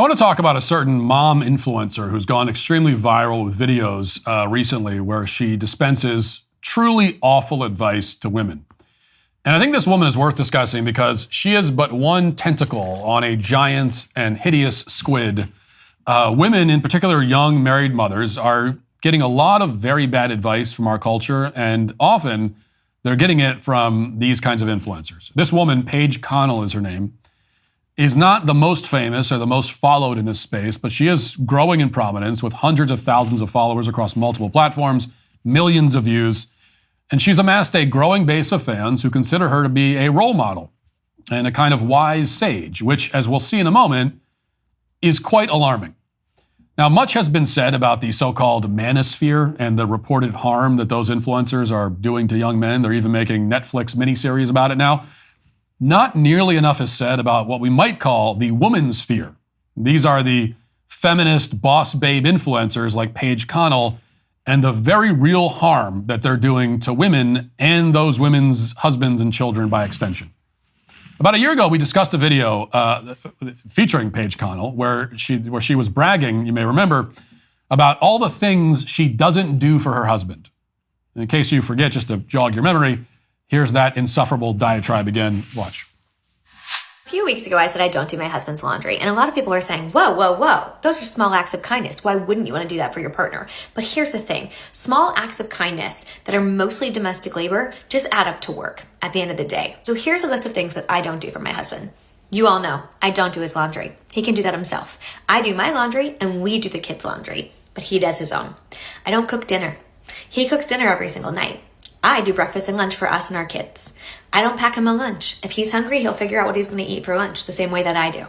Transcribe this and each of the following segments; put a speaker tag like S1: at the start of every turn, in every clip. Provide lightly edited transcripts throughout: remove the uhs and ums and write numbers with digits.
S1: I want to talk about a certain mom influencer who's gone extremely viral with videos recently where she dispenses truly awful advice to women. And I think this woman is worth discussing because she is but one tentacle on a giant and hideous squid. Women, in particular young married mothers, are getting a lot of very bad advice from our culture, and often they're getting it from these kinds of influencers. This woman, Paige Connell is her name, is not the most famous or the most followed in this space, but she is growing in prominence with hundreds of thousands of followers across multiple platforms, millions of views, and she's amassed a growing base of fans who consider her to be a role model and a kind of wise sage, which, as we'll see in a moment, is quite alarming. Now, much has been said about the so-called manosphere and the reported harm that those influencers are doing to young men. They're even making Netflix miniseries about it now. Not nearly enough is said about what we might call the woman's sphere. These are the feminist boss babe influencers like Paige Connell and the very real harm that they're doing to women and those women's husbands and children by extension. About a year ago, we discussed a video featuring Paige Connell where she was bragging, you may remember, about all the things she doesn't do for her husband. In case you forget, just to jog your memory, here's that insufferable diatribe again. Watch.
S2: A few weeks ago, I said I don't do my husband's laundry, and a lot of people are saying, whoa, whoa, whoa, those are small acts of kindness. Why wouldn't you want to do that for your partner? But here's the thing. Small acts of kindness that are mostly domestic labor just add up to work at the end of the day. So here's a list of things that I don't do for my husband. You all know I don't do his laundry. He can do that himself. I do my laundry, and we do the kids' laundry, but he does his own. I don't cook dinner. He cooks dinner every single night. I do breakfast and lunch for us and our kids. I don't pack him a lunch. If he's hungry, he'll figure out what he's going to eat for lunch the same way that I do.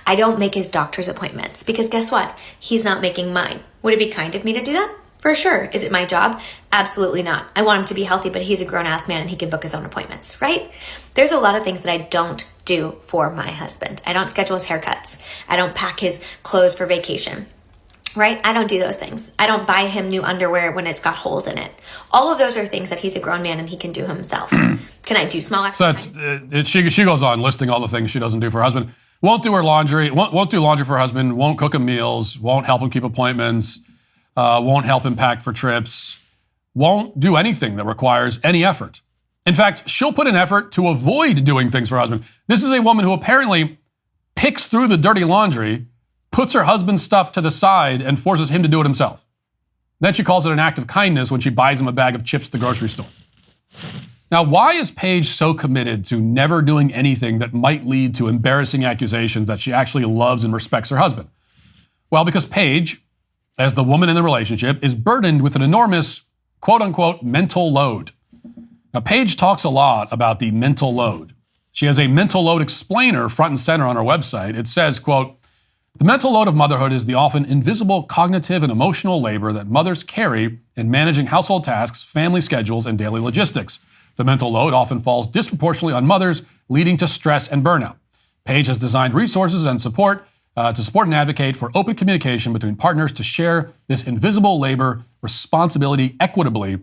S2: I don't make his doctor's appointments because guess what? He's not making mine. Would it be kind of me to do that? For sure. Is it my job? Absolutely not. I want him to be healthy, but he's a grown-ass man and he can book his own appointments, right? There's a lot of things that I don't do for my husband. I don't schedule his haircuts. I don't pack his clothes for vacation. Right? I don't do those things. I don't buy him new underwear when it's got holes in it. All of those are things that he's a grown man and he can do himself. Can I do small acts?
S1: So she goes on listing all the things she doesn't do for her husband. Won't do her laundry, won't do laundry for her husband, won't cook him meals, won't help him keep appointments, won't help him pack for trips, won't do anything that requires any effort. In fact, she'll put in effort to avoid doing things for her husband. This is a woman who apparently picks through the dirty laundry, puts her husband's stuff to the side, and forces him to do it himself. Then she calls it an act of kindness when she buys him a bag of chips at the grocery store. Now, why is Paige so committed to never doing anything that might lead to embarrassing accusations that she actually loves and respects her husband? Well, because Paige, as the woman in the relationship, is burdened with an enormous, quote-unquote, mental load. Now, Paige talks a lot about the mental load. She has a mental load explainer front and center on her website. It says, quote, "The mental load of motherhood is the often invisible cognitive and emotional labor that mothers carry in managing household tasks, family schedules, and daily logistics. The mental load often falls disproportionately on mothers, leading to stress and burnout. Paige has designed resources and support to support and advocate for open communication between partners to share this invisible labor responsibility equitably,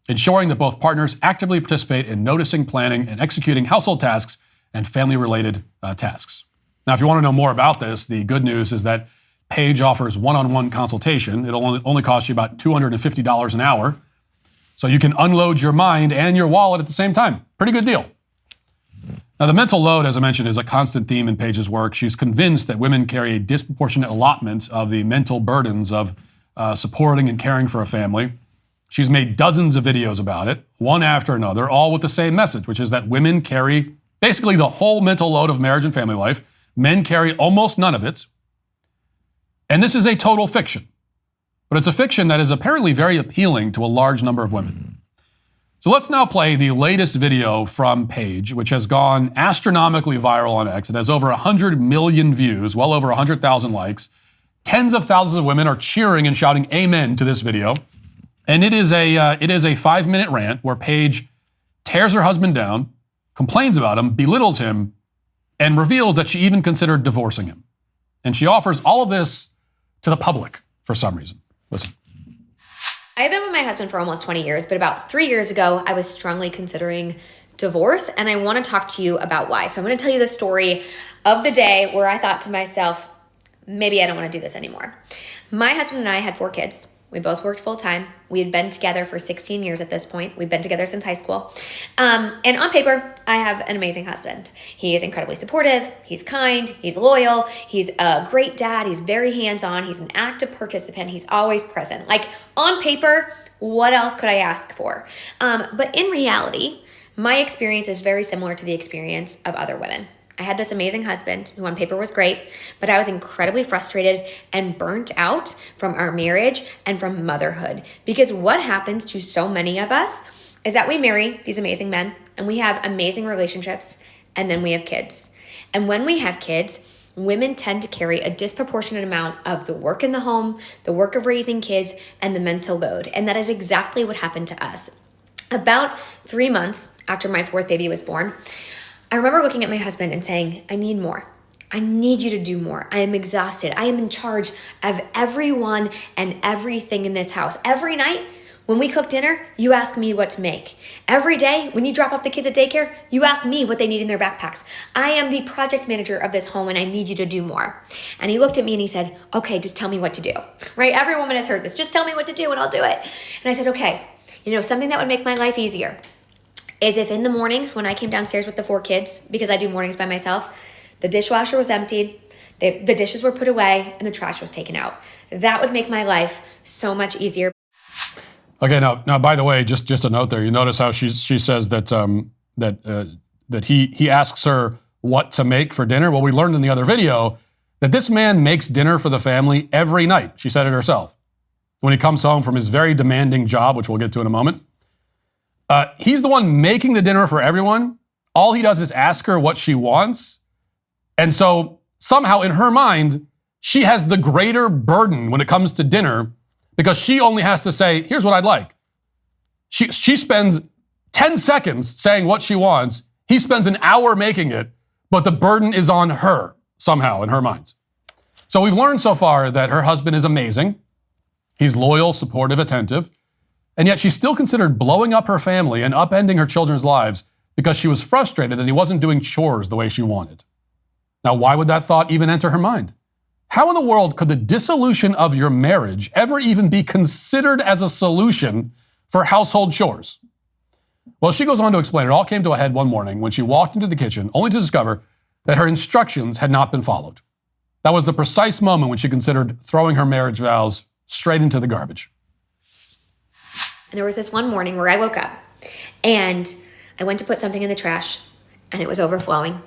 S1: ensuring that both partners actively participate in noticing, planning, and executing household tasks and family-related tasks." Now, if you want to know more about this, the good news is that Paige offers one-on-one consultation. It'll only cost you about $250 an hour. So you can unload your mind and your wallet at the same time. Pretty good deal. Now, the mental load, as I mentioned, is a constant theme in Paige's work. She's convinced that women carry a disproportionate allotment of the mental burdens of supporting and caring for a family. She's made dozens of videos about it, one after another, all with the same message, which is that women carry basically the whole mental load of marriage and family life. Men carry almost none of it. And this is a total fiction. But it's a fiction that is apparently very appealing to a large number of women. So let's now play the latest video from Paige, which has gone astronomically viral on X. It has over 100 million views, well over 100,000 likes. Tens of thousands of women are cheering and shouting amen to this video. And it is a 5-minute rant where Paige tears her husband down, complains about him, belittles him, and reveals that she even considered divorcing him. And she offers all of this to the public for some reason. Listen.
S2: I have been with my husband for almost 20 years, but about 3 years ago, I was strongly considering divorce, and I want to talk to you about why. So I'm going to tell you the story of the day where I thought to myself, maybe I don't want to do this anymore. My husband and I had 4 kids. We both worked full time. We had been together for 16 years at this point. We've been together since high school. And on paper, I have an amazing husband. He is incredibly supportive. He's kind. He's loyal. He's a great dad. He's very hands-on. He's an active participant. He's always present. Like, on paper, what else could I ask for? But in reality, my experience is very similar to the experience of other women. I had this amazing husband who on paper was great, but I was incredibly frustrated and burnt out from our marriage and from motherhood. Because what happens to so many of us is that we marry these amazing men and we have amazing relationships, and then we have kids. And when we have kids, women tend to carry a disproportionate amount of the work in the home, the work of raising kids, and the mental load. And that is exactly what happened to us. About 3 months after my 4th baby was born, I remember looking at my husband and saying, I need more. I need you to do more. I am exhausted. I am in charge of everyone and everything in this house. Every night when we cook dinner, you ask me what to make. Every day when you drop off the kids at daycare, you ask me what they need in their backpacks. I am the project manager of this home and I need you to do more. And he looked at me and he said, okay, just tell me what to do, right? Every woman has heard this. Just tell me what to do and I'll do it. And I said, okay, something that would make my life easier is if in the mornings when I came downstairs with the 4 kids, because I do mornings by myself, the dishwasher was emptied, the dishes were put away, and the trash was taken out. That would make my life so much easier.
S1: Okay, now by the way, just a note there. You notice how she says that he asks her what to make for dinner. Well, we learned in the other video that this man makes dinner for the family every night. She said it herself. When he comes home from his very demanding job, which we'll get to in a moment. He's the one making the dinner for everyone. All he does is ask her what she wants. And so somehow in her mind, she has the greater burden when it comes to dinner because she only has to say, here's what I'd like. She spends 10 seconds saying what she wants. He spends an hour making it, but the burden is on her somehow in her mind. So we've learned so far that her husband is amazing. He's loyal, supportive, attentive. And yet she still considered blowing up her family and upending her children's lives because she was frustrated that he wasn't doing chores the way she wanted. Now, why would that thought even enter her mind? How in the world could the dissolution of your marriage ever even be considered as a solution for household chores? Well, she goes on to explain it all came to a head one morning when she walked into the kitchen only to discover that her instructions had not been followed. That was the precise moment when she considered throwing her marriage vows straight into the garbage.
S2: And there was this one morning where I woke up and I went to put something in the trash and it was overflowing.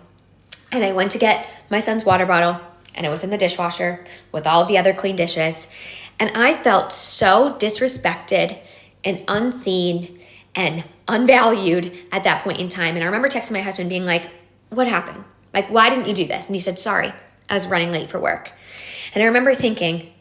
S2: And I went to get my son's water bottle and it was in the dishwasher with all the other clean dishes. And I felt so disrespected and unseen and unvalued at that point in time. And I remember texting my husband being like, what happened? Like, why didn't you do this? And he said, sorry, I was running late for work. And I remember thinking,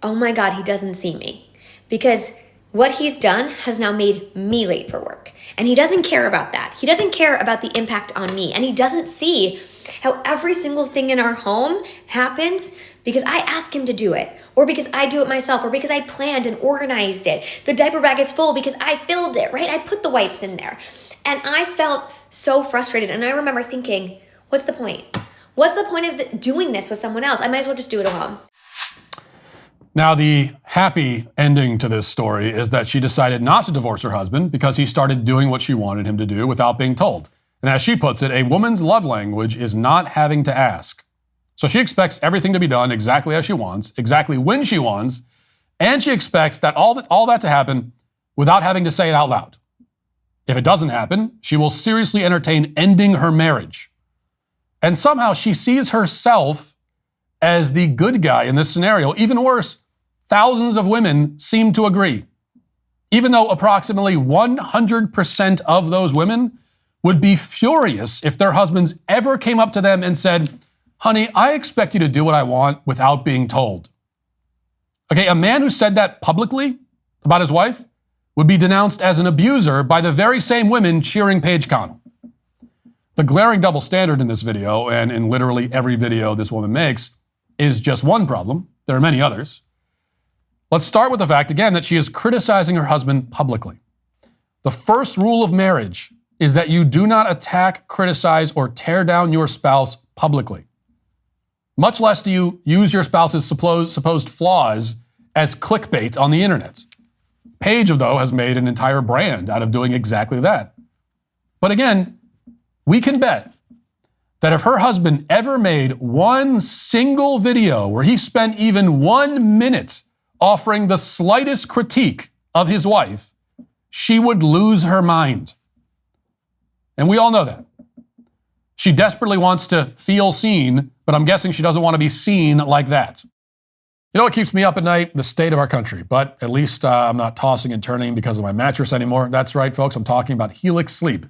S2: oh my God, he doesn't see me. Because what he's done has now made me late for work. And he doesn't care about that. He doesn't care about the impact on me. And he doesn't see how every single thing in our home happens because I ask him to do it, or because I do it myself, or because I planned and organized it. The diaper bag is full because I filled it, right? I put the wipes in there. And I felt so frustrated. And I remember thinking, what's the point? What's the point of doing this with someone else? I might as well just do it alone.
S1: Now, the happy ending to this story is that she decided not to divorce her husband because he started doing what she wanted him to do without being told. And as she puts it, a woman's love language is not having to ask. So she expects everything to be done exactly as she wants, exactly when she wants, and she expects that all that to happen without having to say it out loud. If it doesn't happen, she will seriously entertain ending her marriage. And somehow she sees herself as the good guy in this scenario. Even worse, thousands of women seem to agree. Even though approximately 100% of those women would be furious if their husbands ever came up to them and said, honey, I expect you to do what I want without being told. Okay, a man who said that publicly about his wife would be denounced as an abuser by the very same women cheering Paige Connell. The glaring double standard in this video, and in literally every video this woman makes, is just one problem. There are many others. Let's start with the fact, again, that she is criticizing her husband publicly. The first rule of marriage is that you do not attack, criticize, or tear down your spouse publicly. much less do you use your spouse's supposed flaws as clickbait on the internet. Paige, though, has made an entire brand out of doing exactly that. But again, we can bet that if her husband ever made one single video where he spent even 1 minute offering the slightest critique of his wife, she would lose her mind. And we all know that. She desperately wants to feel seen, but I'm guessing she doesn't want to be seen like that. You know what keeps me up at night? The state of our country. But at least I'm not tossing and turning because of my mattress anymore. That's right, folks. I'm talking about Helix Sleep.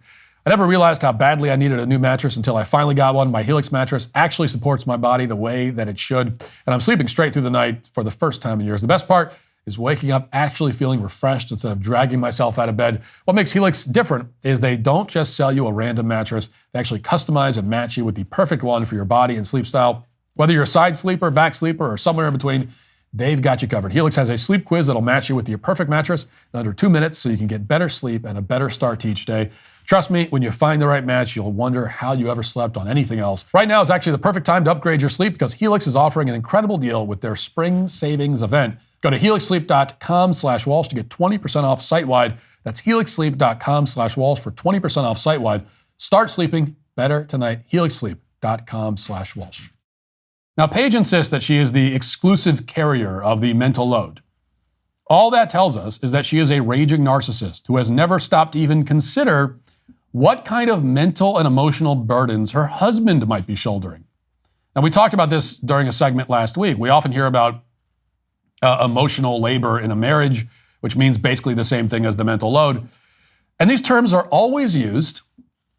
S1: I never realized how badly I needed a new mattress until I finally got one. My Helix mattress actually supports my body the way that it should. And I'm sleeping straight through the night for the first time in years. The best part is waking up actually feeling refreshed instead of dragging myself out of bed. What makes Helix different is they don't just sell you a random mattress. They actually customize and match you with the perfect one for your body and sleep style. Whether you're a side sleeper, back sleeper, or somewhere in between, they've got you covered. Helix has a sleep quiz that'll match you with your perfect mattress in under 2 minutes so you can get better sleep and a better start to each day. Trust me, when you find the right match, you'll wonder how you ever slept on anything else. Right now is actually the perfect time to upgrade your sleep because Helix is offering an incredible deal with their spring savings event. Go to helixsleep.com/Walsh to get 20% off site-wide. That's helixsleep.com/Walsh for 20% off site-wide. Start sleeping better tonight. helixsleep.com/Walsh. Now, Paige insists that she is the exclusive carrier of the mental load. All that tells us is that she is a raging narcissist who has never stopped to even consider what kind of mental and emotional burdens her husband might be shouldering. Now, we talked about this during a segment last week. We often hear about emotional labor in a marriage, which means basically the same thing as the mental load. And these terms are always used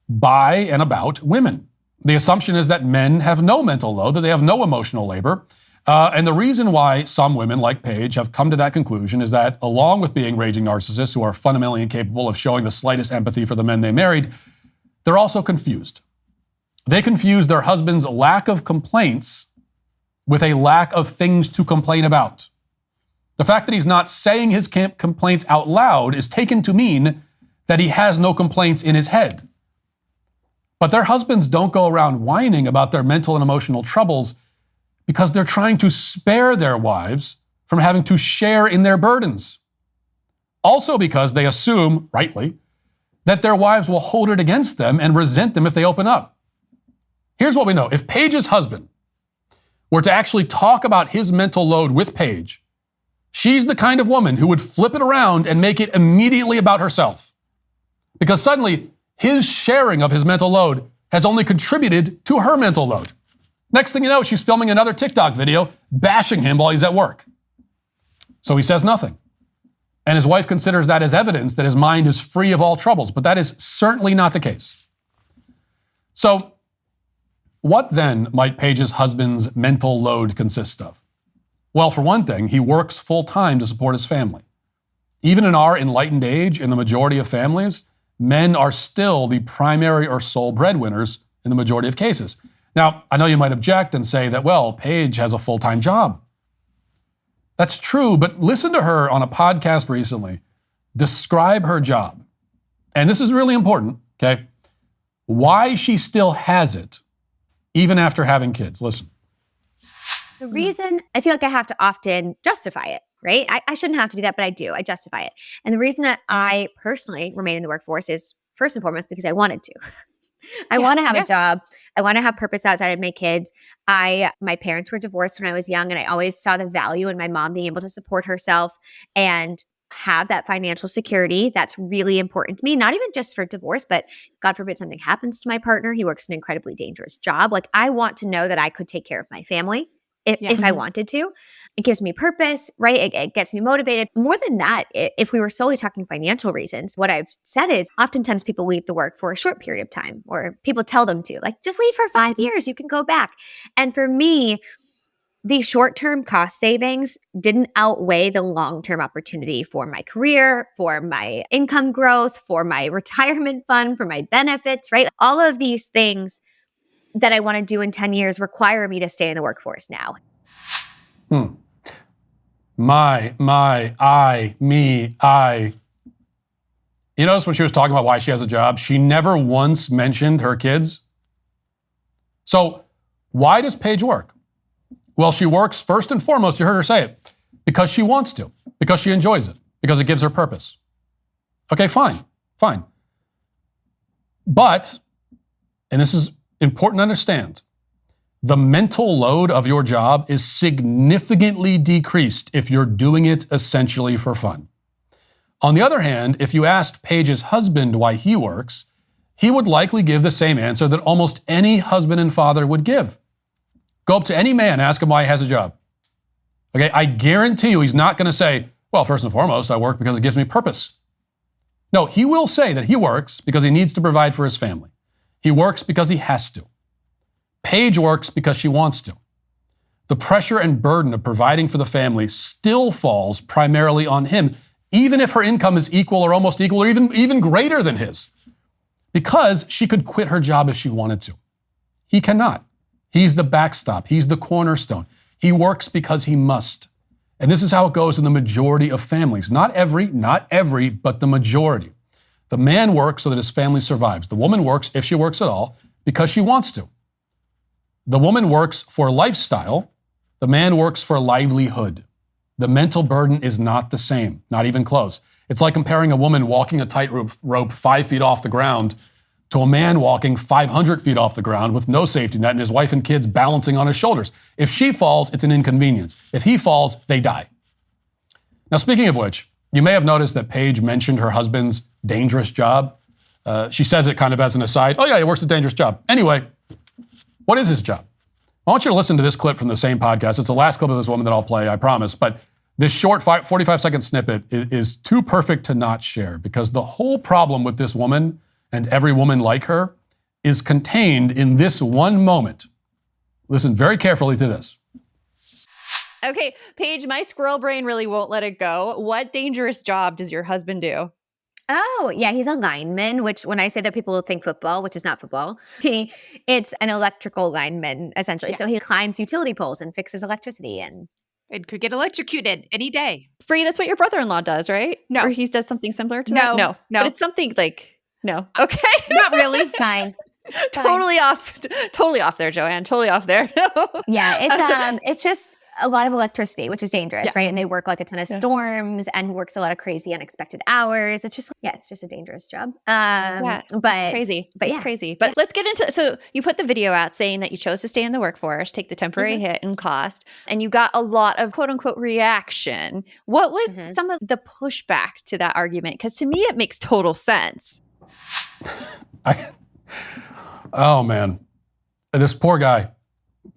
S1: by and about women. The assumption is that men have no mental load, that they have no emotional labor. And the reason why some women, like Paige, have come to that conclusion is that, along with being raging narcissists who are fundamentally incapable of showing the slightest empathy for the men they married, they're also confused. They confuse their husband's lack of complaints with a lack of things to complain about. The fact that he's not saying his complaints out loud is taken to mean that he has no complaints in his head. But their husbands don't go around whining about their mental and emotional troubles because they're trying to spare their wives from having to share in their burdens. Also because they assume, rightly, that their wives will hold it against them and resent them if they open up. Here's what we know. If Paige's husband were to actually talk about his mental load with Paige, she's the kind of woman who would flip it around and make it immediately about herself. Because suddenly, his sharing of his mental load has only contributed to her mental load. Next thing you know, she's filming another TikTok video bashing him while he's at work. So he says nothing. And his wife considers that as evidence that his mind is free of all troubles, but that is certainly not the case. So what then might Paige's husband's mental load consist of? Well, for one thing, he works full time to support his family. Even in our enlightened age, in the majority of families, men are still the primary or sole breadwinners in the majority of cases. Now, I know you might object and say that, well, Paige has a full-time job. That's true, but listen to her on a podcast recently describe her job. And this is really important, okay? Why she still has it, even after having kids. Listen.
S3: The reason I feel like I have to often justify it, right? I shouldn't have to do that, but I do. I justify it. And the reason that I personally remain in the workforce is first and foremost because I wanted to. I want to have a job. I want to have purpose outside of my kids. My parents were divorced when I was young, and I always saw the value in my mom being able to support herself and have that financial security. That's really important to me, not even just for divorce, but God forbid something happens to my partner. He works an incredibly dangerous job. Like, I want to know that I could take care of my family if I wanted to. It gives me purpose, right? It gets me motivated. More than that, if we were solely talking financial reasons, what I've said is oftentimes people leave the work for a short period of time, or people tell them to, like, just leave for 5 years, you can go back. And for me, the short-term cost savings didn't outweigh the long-term opportunity for my career, for my income growth, for my retirement fund, for my benefits, right? All of these things that I want to do in 10 years require me to stay in the workforce now.
S1: I. You notice when she was talking about why she has a job, she never once mentioned her kids. So why does Paige work? Well, she works first and foremost, you heard her say it, because she wants to, because she enjoys it, because it gives her purpose. Okay, fine. But, and this is important to understand, the mental load of your job is significantly decreased if you're doing it essentially for fun. On the other hand, if you asked Paige's husband why he works, he would likely give the same answer that almost any husband and father would give. Go up to any man, ask him why he has a job. Okay, I guarantee you he's not going to say, well, first and foremost, I work because it gives me purpose. No, he will say that he works because he needs to provide for his family. He works because he has to. Paige works because she wants to. The pressure and burden of providing for the family still falls primarily on him, even if her income is equal or almost equal or even greater than his, because she could quit her job if she wanted to. He cannot. He's the backstop. He's the cornerstone. He works because he must. And this is how it goes in the majority of families. Not every, but the majority. The man works so that his family survives. The woman works, if she works at all, because she wants to. The woman works for lifestyle. The man works for livelihood. The mental burden is not the same, not even close. It's like comparing a woman walking a tightrope 5 feet off the ground to a man walking 500 feet off the ground with no safety net and his wife and kids balancing on his shoulders. If she falls, it's an inconvenience. If he falls, they die. Now, speaking of which, you may have noticed that Paige mentioned her husband's dangerous job. She says it kind of as an aside. Oh yeah, he works a dangerous job. Anyway, what is his job? I want you to listen to this clip from the same podcast. It's the last clip of this woman that I'll play, I promise. But this short 45-second snippet is too perfect to not share, because the whole problem with this woman and every woman like her is contained in this one moment. Listen very carefully to this.
S4: Okay, Paige, my squirrel brain really won't let it go. What dangerous job does your husband do?
S3: Oh, yeah, he's a lineman, which when I say that, people will think football, which is not football. It's an electrical lineman, essentially. Yeah. So he climbs utility poles and fixes electricity and
S5: could get electrocuted any day.
S4: Free, that's what your brother-in-law does, right?
S5: No.
S4: Or he does something similar to that? No. But it's something like, no. Okay.
S5: Not really.
S3: Fine.
S4: Totally off there, Joanne. Totally off there.
S3: Yeah, it's just a lot of electricity, which is dangerous, right? And they work like a ton of storms, and he works a lot of crazy, unexpected hours. It's just, it's just a dangerous job.
S4: But it's crazy. But it's crazy. But let's get into, so you put the video out saying that you chose to stay in the workforce, take the temporary hit in cost, and you got a lot of quote unquote reaction. What was some of the pushback to that argument? Because to me, it makes total sense.
S1: Oh man, this poor guy.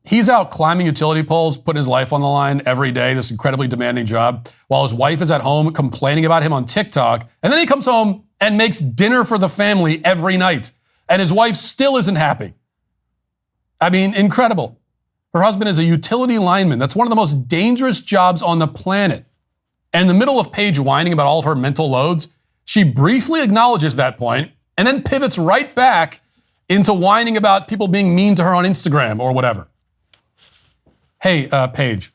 S1: He's out climbing utility poles, putting his life on the line every day, this incredibly demanding job, while his wife is at home complaining about him on TikTok. And then he comes home and makes dinner for the family every night. And his wife still isn't happy. I mean, incredible. Her husband is a utility lineman. That's one of the most dangerous jobs on the planet. And in the middle of Paige whining about all of her mental loads, she briefly acknowledges that point and then pivots right back into whining about people being mean to her on Instagram or whatever. Hey, Paige,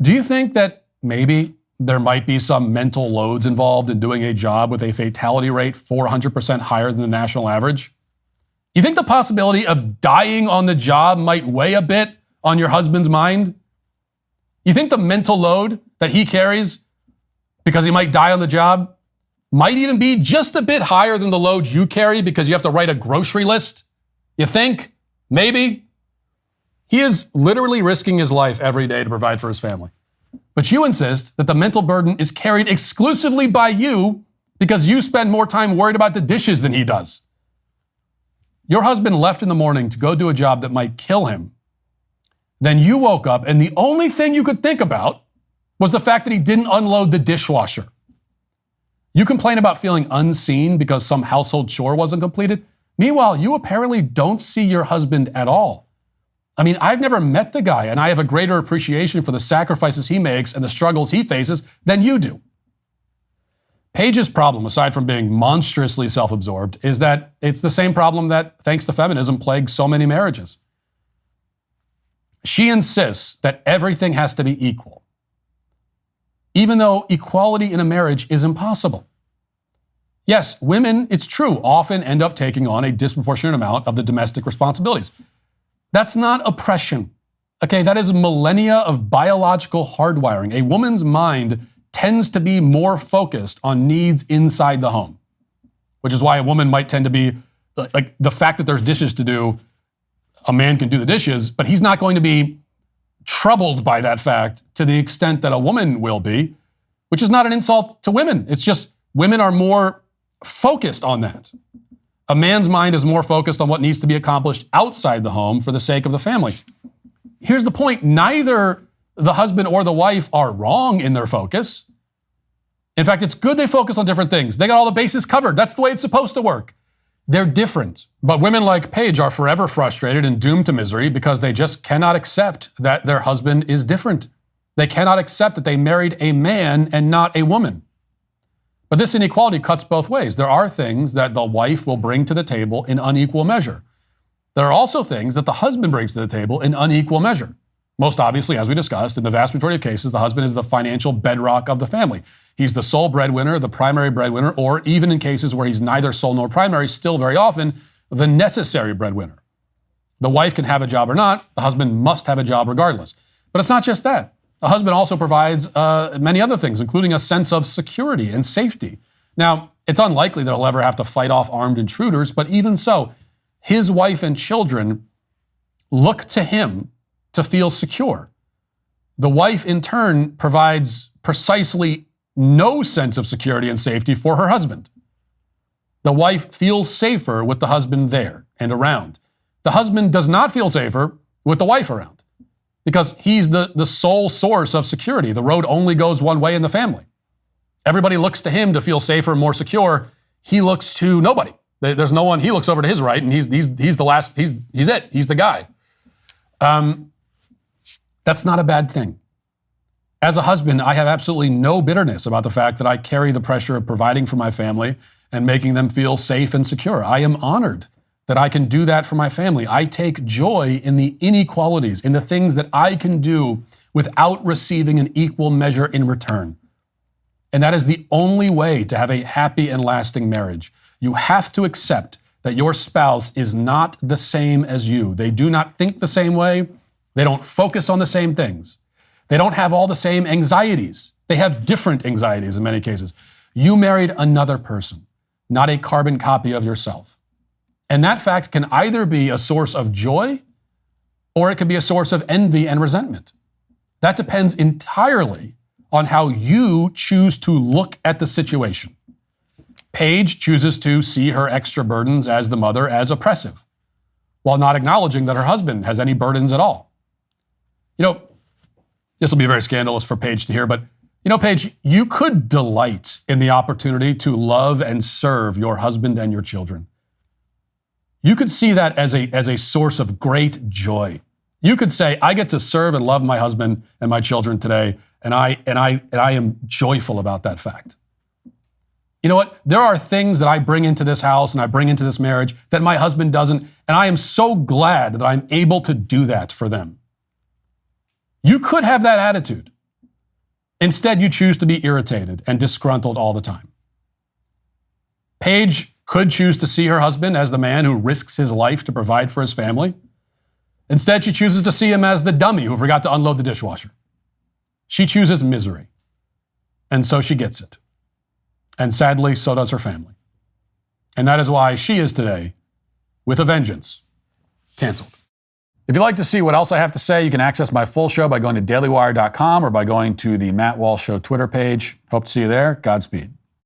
S1: do you think that maybe there might be some mental loads involved in doing a job with a fatality rate 400% higher than the national average? You think the possibility of dying on the job might weigh a bit on your husband's mind? You think the mental load that he carries because he might die on the job might even be just a bit higher than the load you carry because you have to write a grocery list? You think? Maybe? He is literally risking his life every day to provide for his family. But you insist that the mental burden is carried exclusively by you because you spend more time worried about the dishes than he does. Your husband left in the morning to go do a job that might kill him. Then you woke up and the only thing you could think about was the fact that he didn't unload the dishwasher. You complain about feeling unseen because some household chore wasn't completed. Meanwhile, you apparently don't see your husband at all. I mean, I've never met the guy, and I have a greater appreciation for the sacrifices he makes and the struggles he faces than you do. Paige's problem, aside from being monstrously self-absorbed, is that it's the same problem that, thanks to feminism, plagues so many marriages. She insists that everything has to be equal, even though equality in a marriage is impossible. Yes, women, it's true, often end up taking on a disproportionate amount of the domestic responsibilities. That's not oppression. Okay, that is millennia of biological hardwiring. A woman's mind tends to be more focused on needs inside the home, which is why a woman might tend to be, like, the fact that there's dishes to do, a man can do the dishes, but he's not going to be troubled by that fact to the extent that a woman will be, which is not an insult to women. It's just women are more focused on that. A man's mind is more focused on what needs to be accomplished outside the home for the sake of the family. Here's the point. Neither the husband or the wife are wrong in their focus. In fact, it's good they focus on different things. They got all the bases covered. That's the way it's supposed to work. They're different. But women like Paige are forever frustrated and doomed to misery because they just cannot accept that their husband is different. They cannot accept that they married a man and not a woman. But this inequality cuts both ways. There are things that the wife will bring to the table in unequal measure. There are also things that the husband brings to the table in unequal measure. Most obviously, as we discussed, in the vast majority of cases, the husband is the financial bedrock of the family. He's the sole breadwinner, the primary breadwinner, or even in cases where he's neither sole nor primary, still very often the necessary breadwinner. The wife can have a job or not. The husband must have a job regardless. But it's not just that. The husband also provides many other things, including a sense of security and safety. Now, it's unlikely that he'll ever have to fight off armed intruders, but even so, his wife and children look to him to feel secure. The wife, in turn, provides precisely no sense of security and safety for her husband. The wife feels safer with the husband there and around. The husband does not feel safer with the wife around because he's the sole source of security. The road only goes one way in the family. Everybody looks to him to feel safer, more secure. He looks to nobody. There's no one. He looks over to his right, and he's the last. He's it. He's the guy. That's not a bad thing. As a husband, I have absolutely no bitterness about the fact that I carry the pressure of providing for my family and making them feel safe and secure. I am honored that I can do that for my family. I take joy in the inequalities, in the things that I can do without receiving an equal measure in return. And that is the only way to have a happy and lasting marriage. You have to accept that your spouse is not the same as you. They do not think the same way. They don't focus on the same things. They don't have all the same anxieties. They have different anxieties in many cases. You married another person, not a carbon copy of yourself. And that fact can either be a source of joy or it can be a source of envy and resentment. That depends entirely on how you choose to look at the situation. Paige chooses to see her extra burdens as the mother as oppressive, while not acknowledging that her husband has any burdens at all. You know, this will be very scandalous for Paige to hear, but you know, Paige, you could delight in the opportunity to love and serve your husband and your children. You could see that as a source of great joy. You could say, I get to serve and love my husband and my children today, and I am joyful about that fact. You know what? There are things that I bring into this house and I bring into this marriage that my husband doesn't, and I am so glad that I'm able to do that for them. You could have that attitude. Instead, you choose to be irritated and disgruntled all the time. Paige could choose to see her husband as the man who risks his life to provide for his family. Instead, she chooses to see him as the dummy who forgot to unload the dishwasher. She chooses misery, and so she gets it. And sadly, so does her family. And that is why she is today, with a vengeance, canceled. If you'd like to see what else I have to say, you can access my full show by going to dailywire.com or by going to the Matt Walsh Show Twitter page. Hope to see you there. Godspeed.